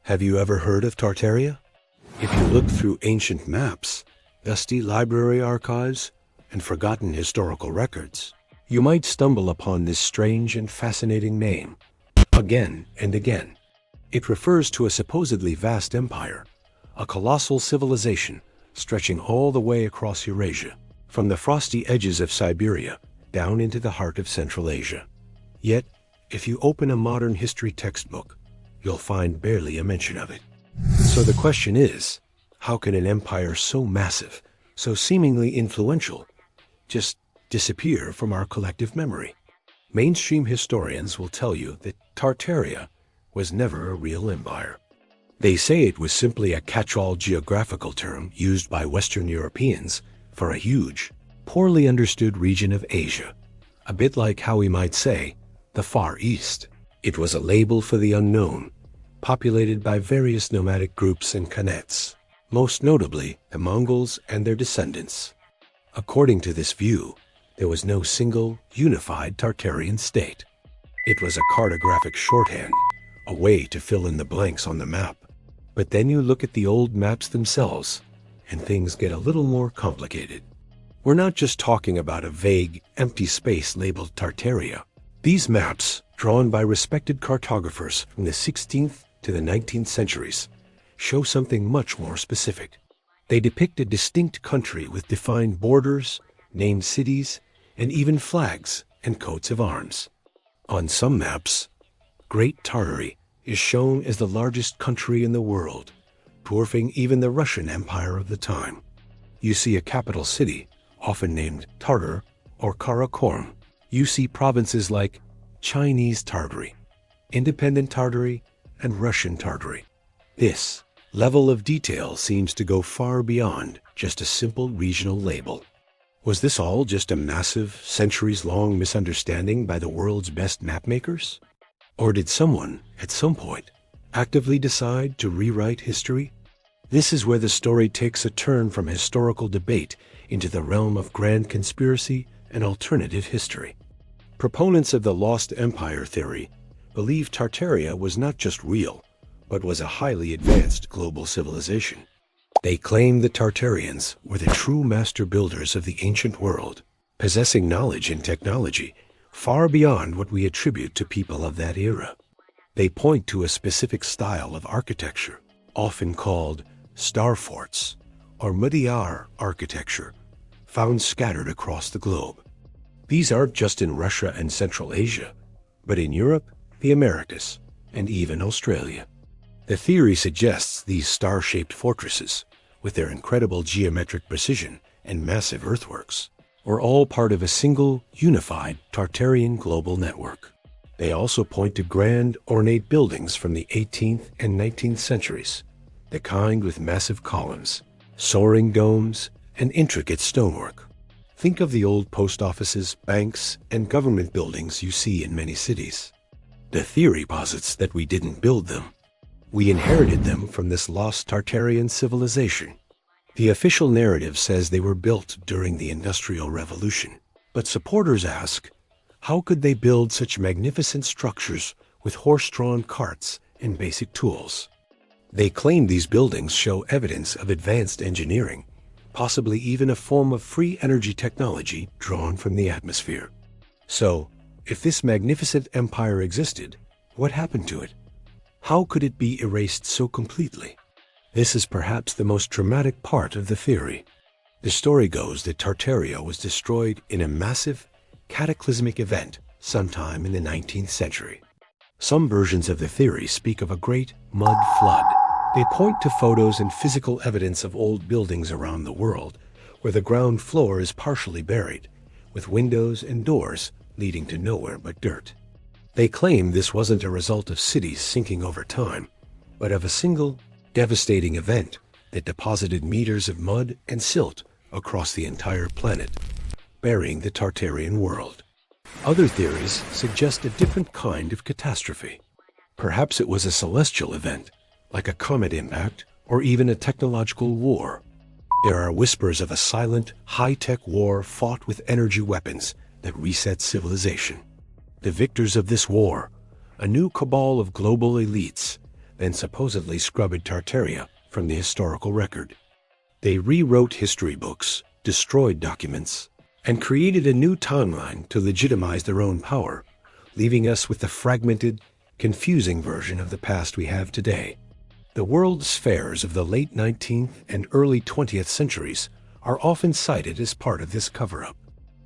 Have you ever heard of Tartaria? If you look through ancient maps, dusty library archives, and forgotten historical records, you might stumble upon this strange and fascinating name again and again. It refers to a supposedly vast empire, a colossal civilization stretching all the way across Eurasia, from the frosty edges of Siberia down into the heart of Central Asia. Yet, if you open a modern history textbook, you'll find barely a mention of it. So the question is, how can an empire so massive, so seemingly influential, just disappear from our collective memory? Mainstream historians will tell you that Tartaria was never a real empire. They say it was simply a catch-all geographical term used by Western Europeans for a huge, poorly understood region of Asia, a bit like how we might say the Far East. It was a label for the unknown, populated by various nomadic groups and khanates, most notably the Mongols and their descendants. According to this view, there was no single, unified Tartarian state. It was a cartographic shorthand, a way to fill in the blanks on the map. But then you look at the old maps themselves, and things get a little more complicated. We're not just talking about a vague, empty space labeled Tartaria. These maps, drawn by respected cartographers from the 16th to the 19th centuries, show something much more specific. They depict a distinct country with defined borders, named cities, and even flags and coats of arms. On some maps, Great Tartary is shown as the largest country in the world, dwarfing even the Russian Empire of the time. You see a capital city, often named Tartar or Karakorum. You see provinces like Chinese Tartary, Independent Tartary, and Russian Tartary. This level of detail seems to go far beyond just a simple regional label. Was this all just a massive, centuries-long misunderstanding by the world's best mapmakers? Or did someone, at some point, actively decide to rewrite history? This is where the story takes a turn from historical debate into the realm of grand conspiracy and alternative history. Proponents of the Lost Empire theory believe Tartaria was not just real, but was a highly advanced global civilization. They claim the Tartarians were the true master builders of the ancient world, possessing knowledge and technology far beyond what we attribute to people of that era. They point to a specific style of architecture, often called star forts or Mudiyar architecture, found scattered across the globe. These aren't just in Russia and Central Asia, but in Europe, the Americas, and even Australia. The theory suggests these star-shaped fortresses, with their incredible geometric precision and massive earthworks, were all part of a single, unified Tartarian global network. They also point to grand, ornate buildings from the 18th and 19th centuries, the kind with massive columns, soaring domes, and intricate stonework. Think of the old post offices, banks, and government buildings you see in many cities. The theory posits that we didn't build them. We inherited them from this lost Tartarian civilization. The official narrative says they were built during the Industrial Revolution. But supporters ask, how could they build such magnificent structures with horse-drawn carts and basic tools? They claim these buildings show evidence of advanced engineering, possibly even a form of free energy technology drawn from the atmosphere. So, if this magnificent empire existed, what happened to it? How could it be erased so completely? This is perhaps the most dramatic part of the theory. The story goes that Tartaria was destroyed in a massive, cataclysmic event sometime in the 19th century. Some versions of the theory speak of a great mud flood. They point to photos and physical evidence of old buildings around the world, where the ground floor is partially buried, with windows and doors leading to nowhere but dirt. They claim this wasn't a result of cities sinking over time, but of a single, devastating event that deposited meters of mud and silt across the entire planet, burying the Tartarian world. Other theories suggest a different kind of catastrophe. Perhaps it was a celestial event, like a comet impact or even a technological war. There are whispers of a silent, high-tech war fought with energy weapons that reset civilization. The victors of this war, a new cabal of global elites, then supposedly scrubbed Tartaria from the historical record. They rewrote history books, destroyed documents, and created a new timeline to legitimize their own power, leaving us with the fragmented, confusing version of the past we have today. The world's fairs of the late 19th and early 20th centuries are often cited as part of this cover-up.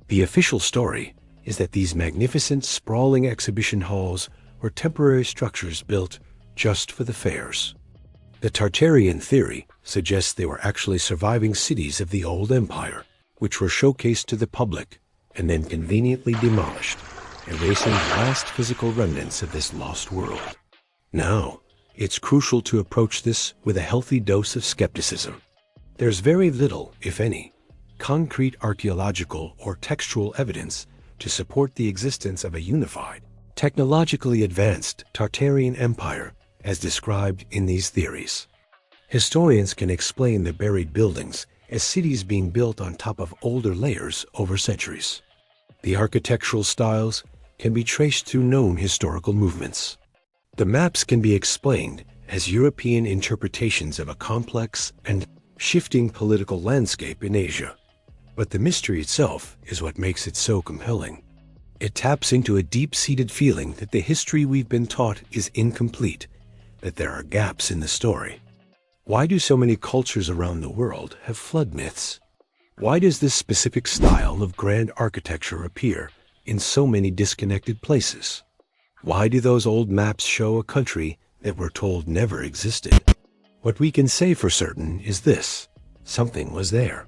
The official story is that these magnificent, sprawling exhibition halls were temporary structures built just for the fairs. The Tartarian theory suggests they were actually surviving cities of the old empire, which were showcased to the public and then conveniently demolished, erasing the last physical remnants of this lost world. Now, it's crucial to approach this with a healthy dose of skepticism. There's very little, if any, concrete archaeological or textual evidence to support the existence of a unified, technologically advanced Tartarian empire as described in these theories. Historians can explain the buried buildings as cities being built on top of older layers over centuries. The architectural styles can be traced through known historical movements. The maps can be explained as European interpretations of a complex and shifting political landscape in Asia. But the mystery itself is what makes it so compelling. It taps into a deep-seated feeling that the history we've been taught is incomplete, that there are gaps in the story. Why do so many cultures around the world have flood myths? Why does this specific style of grand architecture appear in so many disconnected places? Why do those old maps show a country that we're told never existed? What we can say for certain is this: something was there.